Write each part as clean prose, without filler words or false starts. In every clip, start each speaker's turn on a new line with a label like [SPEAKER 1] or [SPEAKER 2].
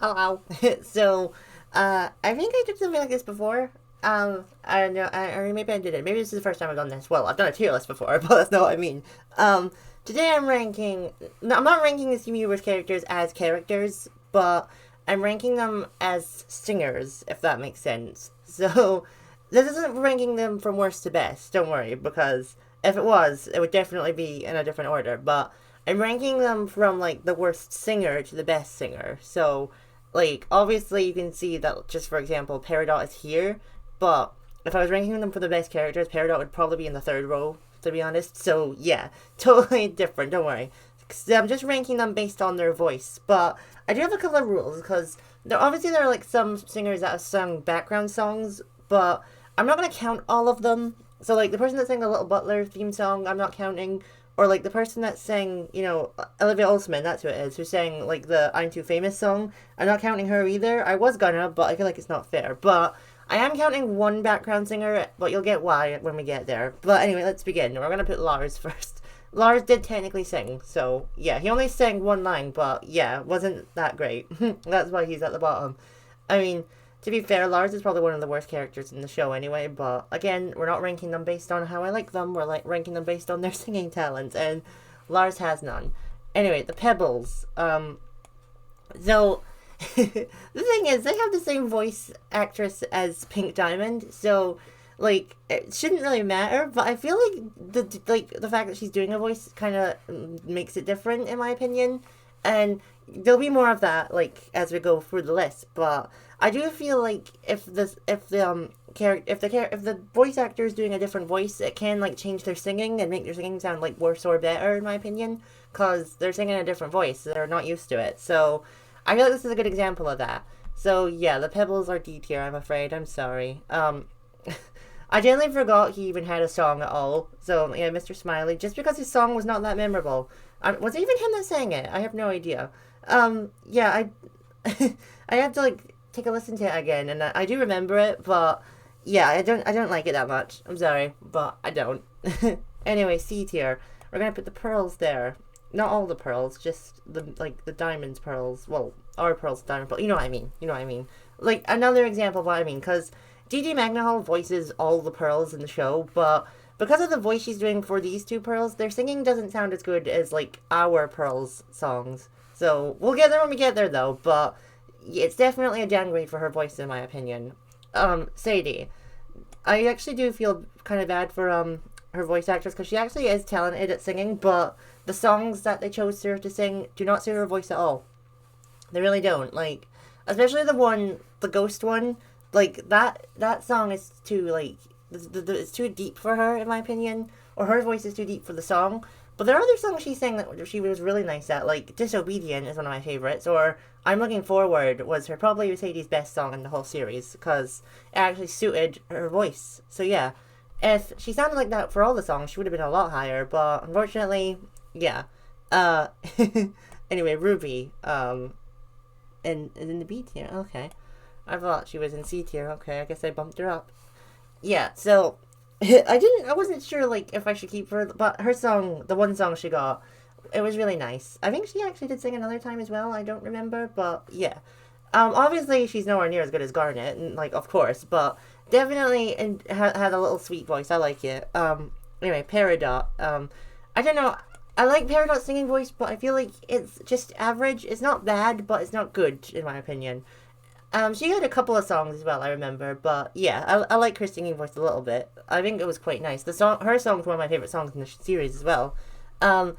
[SPEAKER 1] Hello. So, I think I did something like this before. I don't know. Or maybe I did it. Maybe this is the first time I've done this. Well, I've done a tier list before, but that's not what I mean. Today I'm ranking. No, I'm not ranking the Steam Universe characters as characters, but I'm ranking them as singers, if that makes sense. So, this isn't ranking them from worst to best. Don't worry, because if it was, it would definitely be in a different order. But I'm ranking them from like the worst singer to the best singer. So like obviously you can see that just for example Peridot is here, but if I was ranking them for the best characters, Peridot would probably be in the third row, to be honest. So yeah, totally different, don't worry. I'm just ranking them based on their voice, but I do have a couple of rules because there are like some singers that have sung background songs, but I'm not gonna count all of them. So like the person that sang the Little Butler theme song, I'm not counting, or like the person that sang, Olivia Olsman, that's who it is, who sang like the I'm Too Famous song. I'm not counting her either. I was gonna, but I feel like it's not fair. But I am counting one background singer, but you'll get why when we get there. But anyway, let's begin. We're gonna put Lars first. Lars did technically sing, so yeah, he only sang one line, but yeah, wasn't that great. That's why he's at the bottom. I mean, to be fair, Lars is probably one of the worst characters in the show anyway, but again, we're not ranking them based on how I like them, we're like ranking them based on their singing talent, and Lars has none. Anyway, the Pebbles. So the thing is, they have the same voice actress as Pink Diamond, so like it shouldn't really matter. But I feel like the fact that she's doing a voice kind of makes it different, in my opinion. And there'll be more of that like as we go through the list. But I do feel like if the voice actor is doing a different voice, it can like change their singing and make their singing sound like worse or better, in my opinion, because they're singing a different voice. They're not used to it. So I feel like this is a good example of that. So yeah, the Pebbles are D tier. I'm afraid. I'm sorry. I generally forgot he even had a song at all. So yeah, Mr. Smiley, just because his song was not that memorable. Was it even him that sang it? I have no idea. Yeah, I had to like take a listen to it again, and I do remember it, but yeah, I don't like it that much. I'm sorry, but I don't. Anyway, C tier. We're gonna put the pearls there. Not all the pearls, just the diamonds pearls. Well, our pearls, diamond pearls. You know what I mean. You know what I mean. Like another example of what I mean, because DD Magnahall voices all the pearls in the show, but because of the voice she's doing for these two pearls, their singing doesn't sound as good as like our pearls songs. So we'll get there when we get there, though. But it's definitely a downgrade for her voice, in my opinion. Sadie, I actually do feel kind of bad for her voice actress because she actually is talented at singing, but the songs that they chose her to sing do not suit her voice at all. They really don't. Like, especially the ghost one. Like that song is too like it's too deep for her, in my opinion, or her voice is too deep for the song. But there are other songs she sang that she was really nice at, like "Disobedient" is one of my favorites, or "I'm Looking Forward" was her probably Mercedes' best song in the whole series because it actually suited her voice. So yeah, if she sounded like that for all the songs, she would have been a lot higher. But unfortunately, yeah. Uh, anyway, Ruby, and in the B tier. Okay, I thought she was in C tier. Okay, I guess I bumped her up. Yeah, so I wasn't sure like if I should keep her, but her song, the one song she got, it was really nice. I think she actually did sing another time as well. I don't remember, but yeah. Obviously she's nowhere near as good as Garnet, and like of course, but definitely had a little sweet voice. I like it. Anyway, Peridot. I don't know. I like Peridot's singing voice, but I feel like it's just average. It's not bad, but it's not good in my opinion. She had a couple of songs as well, I remember, but yeah, I like her singing voice a little bit. I think it was quite nice. Her song's one of my favorite songs in the series as well. Um,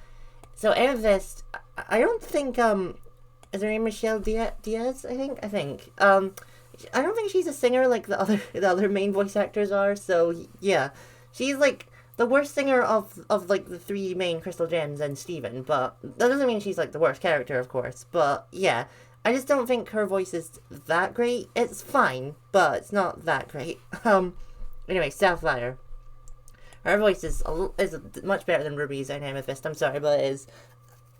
[SPEAKER 1] so Amethyst, I don't think is her name Michelle Diaz? I think. I don't think she's a singer like the other main voice actors are. So yeah, she's like the worst singer of like the three main Crystal Gems and Steven, but that doesn't mean she's like the worst character, of course. But yeah, I just don't think her voice is that great. It's fine, but it's not that great. Anyway, Sapphire. Her voice is much better than Ruby's and Amethyst. I'm sorry, but it is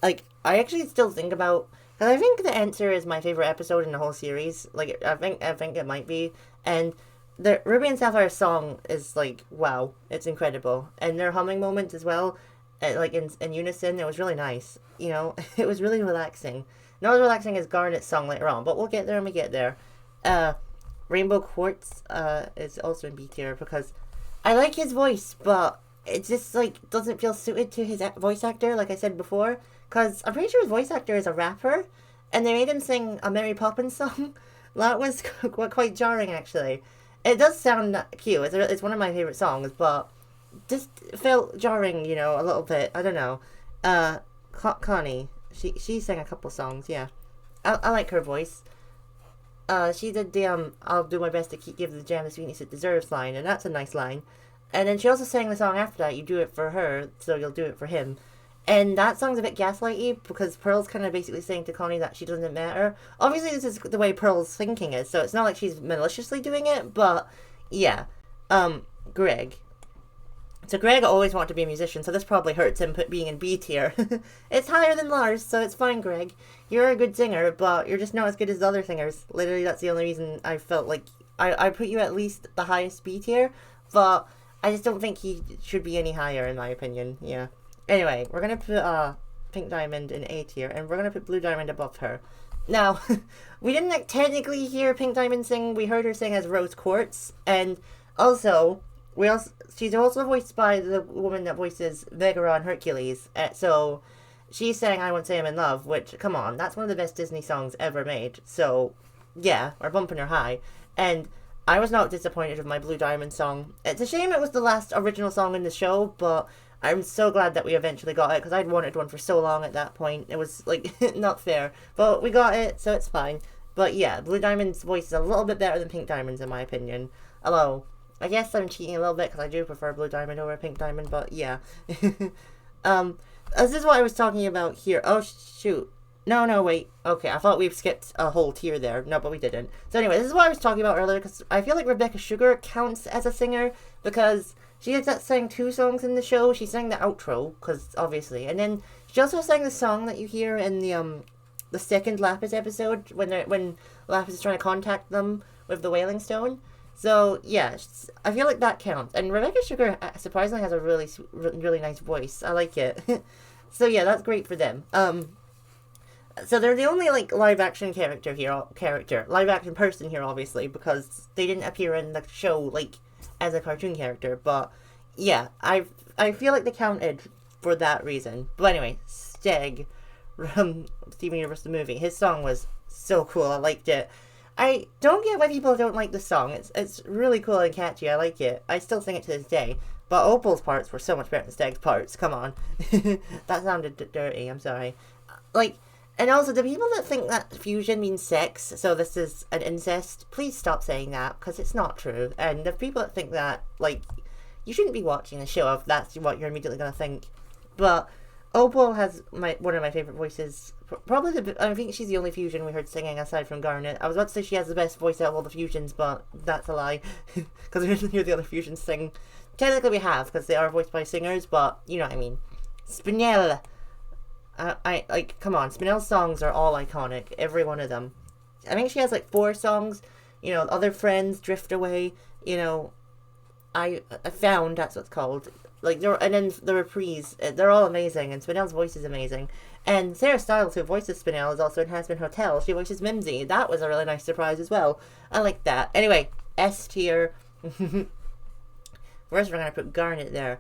[SPEAKER 1] like I actually still think about because I think the answer is my favorite episode in the whole series. Like I think it might be, and the Ruby and Sapphire song is like wow, it's incredible, and their humming moment as well, like in unison, it was really nice. It was really relaxing. Not as relaxing as Garnet's song later on, but we'll get there when we get there. Rainbow Quartz is also in B tier because I like his voice, but it just like doesn't feel suited to his voice actor, like I said before. Because I'm pretty sure his voice actor is a rapper, and they made him sing a Mary Poppins song. That was quite jarring, actually. It does sound cute. It's one of my favorite songs, but just felt jarring, you know, a little bit. I don't know. Connie, she sang a couple songs. Yeah, I like her voice. She did the I'll do my best to give the jam the sweetness it deserves line, and that's a nice line. And then she also sang the song after that, you do it for her, so you'll do it for him. And that song's a bit gaslighty because Pearl's kind of basically saying to Connie that she doesn't matter. Obviously, this is the way Pearl's thinking is, so it's not like she's maliciously doing it, but yeah. Greg. So Greg always wanted to be a musician, so this probably hurts him being in B tier. It's higher than Lars, so it's fine, Greg. You're a good singer, but you're just not as good as the other singers. Literally, that's the only reason I felt like I put you at least the highest B tier, but I just don't think he should be any higher, in my opinion. Yeah. Anyway, we're going to put Pink Diamond in A tier, and we're going to put Blue Diamond above her. Now, we didn't technically hear Pink Diamond sing. We heard her sing as Rose Quartz, and also, she's also voiced by the woman that voices Megara on Hercules. So, she sang I Won't Say I'm in Love, which, come on, that's one of the best Disney songs ever made. So, yeah, we're bumping her high. And I was not disappointed with my Blue Diamond song. It's a shame it was the last original song in the show, but I'm so glad that we eventually got it, because I'd wanted one for so long at that point. It was, like, not fair. But we got it, so it's fine. But yeah, Blue Diamond's voice is a little bit better than Pink Diamond's, in my opinion. Although, I guess I'm cheating a little bit, because I do prefer Blue Diamond over Pink Diamond, but yeah. This is what I was talking about here. Oh, shoot. No, wait. Okay, I thought we've skipped a whole tier there. No, but we didn't. So anyway, this is what I was talking about earlier, because I feel like Rebecca Sugar counts as a singer, because she had sang 2 songs in the show. She sang the outro, because obviously, and then she also sang the song that you hear in the second Lapis episode when Lapis is trying to contact them with the Wailing Stone. So yeah, I feel like that counts. And Rebecca Sugar surprisingly has a really nice voice. I like it. So yeah, that's great for them. So they're the only like live action live action person here, obviously, because they didn't appear in the show like as a cartoon character. But yeah, I feel like they counted for that reason. But anyway, Steg from Steven Universe the movie, his song was so cool. I liked it. I don't get why people don't like the song. It's really cool and catchy. I like it. I still sing it to this day. But Opal's parts were so much better than Steg's parts. Come on. That sounded dirty. I'm sorry. Like, and also, the people that think that fusion means sex, so this is an incest, please stop saying that, because it's not true. And the people that think that, like, you shouldn't be watching the show if that's what you're immediately going to think. But Opal has one of my favorite voices. Probably I think she's the only fusion we heard singing aside from Garnet. I was about to say she has the best voice out of all the fusions, but that's a lie. Because we didn't hear the other fusions sing. Technically we have, because they are voiced by singers, but you know what I mean. Spinel. Come on, Spinel's songs are all iconic. Every one of them. I think she has like 4 songs. You know, Other Friends, Drift Away. You know, I Found, that's what it's called. Like, and then the reprise, they're all amazing, and Spinel's voice is amazing. And Sarah Stiles, who voices Spinel, is also in Hazbin Hotel. She voices Mimsy. That was a really nice surprise as well. I like that. Anyway, S tier. First, we're going to put Garnet there.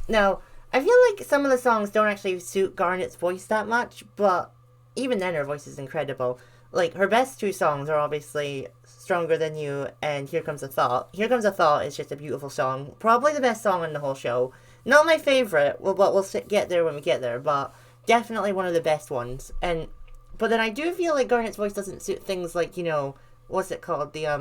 [SPEAKER 1] Now, I feel like some of the songs don't actually suit Garnet's voice that much, but even then her voice is incredible. Like, her best 2 songs are obviously Stronger Than You and Here Comes a Thought. Here Comes a Thought is just a beautiful song. Probably the best song in the whole show. Not my favourite, but we'll get there when we get there, but definitely one of the best ones. But then I do feel like Garnet's voice doesn't suit things like, you know, what's it called? Not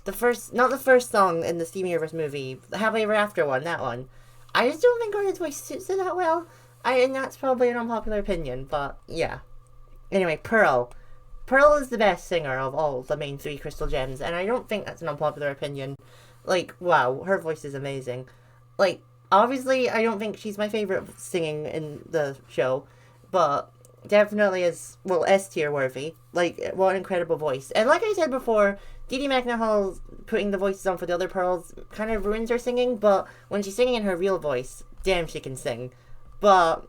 [SPEAKER 1] the first song in the Steven Universe movie, the Happily Ever After one, that one. I just don't think Garnet's voice suits it that well. And that's probably an unpopular opinion, but yeah. Anyway, Pearl. Pearl is the best singer of all the main 3 Crystal Gems, and I don't think that's an unpopular opinion. Like, wow, her voice is amazing. Like, obviously, I don't think she's my favorite singing in the show, but definitely is, well, S tier worthy. Like, what an incredible voice. And like I said before, Dee Dee McNichol putting the voices on for the other Pearls kind of ruins her singing, but when she's singing in her real voice, damn, she can sing. But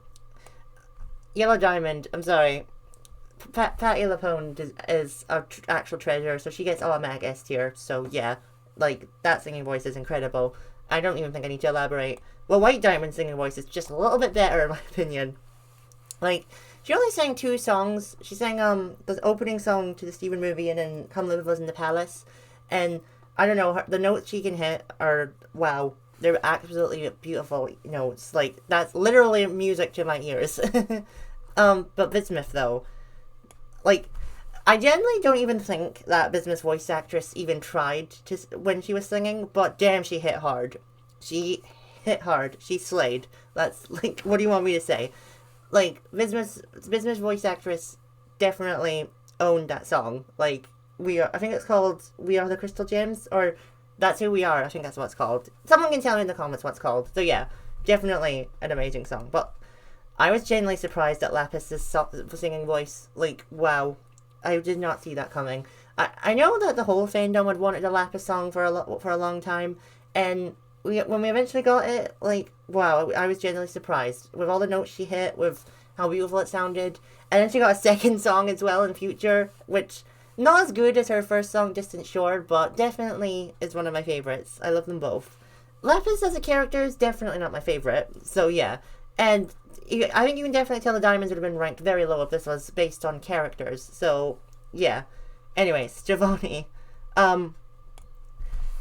[SPEAKER 1] Yellow Diamond, I'm sorry. Patty LaPone is a actual treasure, so she gets automatic S tier. So yeah, like that singing voice is incredible. I don't even think I need to elaborate. Well, White Diamond's singing voice is just a little bit better in my opinion. Like she only sang 2 songs. She sang the opening song to the Stephen movie and then Come Live with Us in the Palace, and I don't know the notes she can hit are wow. They're absolutely beautiful notes. Like that's literally music to my ears. But Bismuth though, like I generally don't even think that Bismuth's voice actress even tried to when she was singing, but damn, she hit hard. She hit hard. She slayed. That's like, what do you want me to say? Like Bismuth's voice actress definitely owned that song. Like we are, I think it's called "We Are the Crystal Gems," or "That's Who We Are." I think that's what it's called. Someone can tell me in the comments what it's called. So yeah, definitely an amazing song. But I was genuinely surprised at Lapis's singing voice. Like, wow. I did not see that coming. I know that the whole fandom had wanted a Lapis song for a long time, and when we eventually got it, like, wow, I was genuinely surprised with all the notes she hit, with how beautiful it sounded, and then she got a second song as well in Future, which not as good as her first song, Distant Shore, but definitely is one of my favorites. I love them both. Lapis as a character is definitely not my favorite, so yeah, and I think you can definitely tell the Diamonds would have been ranked very low if this was based on characters. So, yeah. Anyways, Giovanni.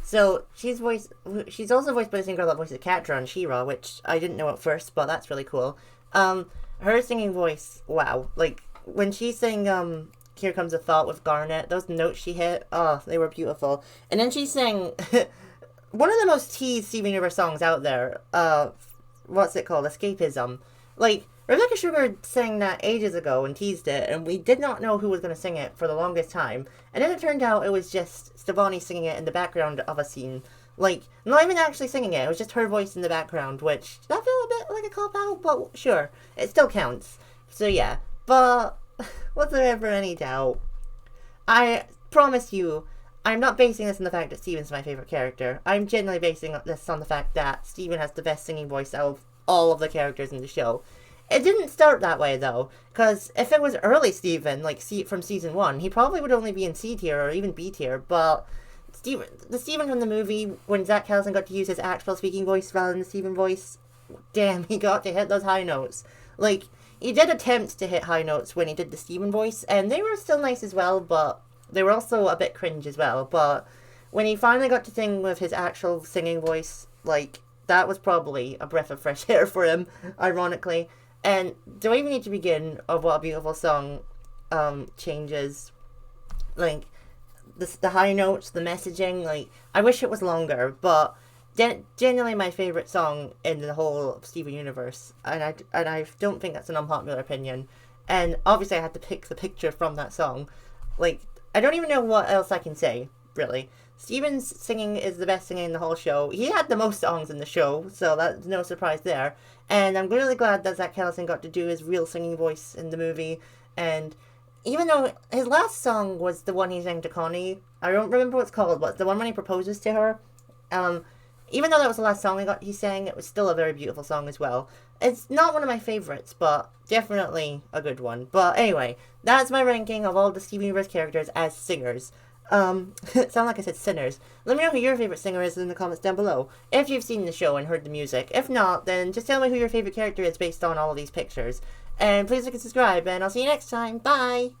[SPEAKER 1] So she's also voiced by the same girl that voices Catra on She-Ra, which I didn't know at first, but that's really cool. Her singing voice, wow. Like, when she sang, Here Comes a Thought with Garnet, those notes she hit, oh, they were beautiful. And then she sang one of the most teased Steven Universe songs out there, what's it called? Escapism. Like, Rebecca Sugar sang that ages ago and teased it, and we did not know who was going to sing it for the longest time. And then it turned out it was just Stevonnie singing it in the background of a scene. Like, not even actually singing it, it was just her voice in the background, which, that felt a bit like a cop-out, but sure, it still counts. So yeah, but was there ever any doubt? I promise you, I'm not basing this on the fact that Steven's my favourite character. I'm genuinely basing this on the fact that Steven has the best singing voice out of all of the characters in the show. It didn't start that way though, because if it was early Steven, like from season 1, he probably would only be in C tier or even B tier, but the Steven from the movie, when Zach Calison got to use his actual speaking voice rather than the Steven voice, damn, he got to hit those high notes. Like, he did attempt to hit high notes when he did the Steven voice, and they were still nice as well, but they were also a bit cringe as well. But when he finally got to sing with his actual singing voice, like, that was probably a breath of fresh air for him, ironically. And do I even need to begin of what a beautiful song changes? Like, the high notes, the messaging, like, I wish it was longer, but genuinely my favourite song in the whole Steven universe. And I don't think that's an unpopular opinion. And obviously I had to pick the picture from that song. Like, I don't even know what else I can say, really. Steven's singing is the best singing in the whole show. He had the most songs in the show, so that's no surprise there. And I'm really glad that Zach Calison got to do his real singing voice in the movie. And even though his last song was the one he sang to Connie, I don't remember what it's called, but the one when he proposes to her. Even though that was the last song he sang, it was still a very beautiful song as well. It's not one of my favourites, but definitely a good one. But anyway, that's my ranking of all the Steven Universe characters as singers. It sounded like I said sinners. Let me know who your favorite singer is in the comments down below, if you've seen the show and heard the music. If not, then just tell me who your favorite character is based on all of these pictures. And please like and subscribe, and I'll see you next time. Bye!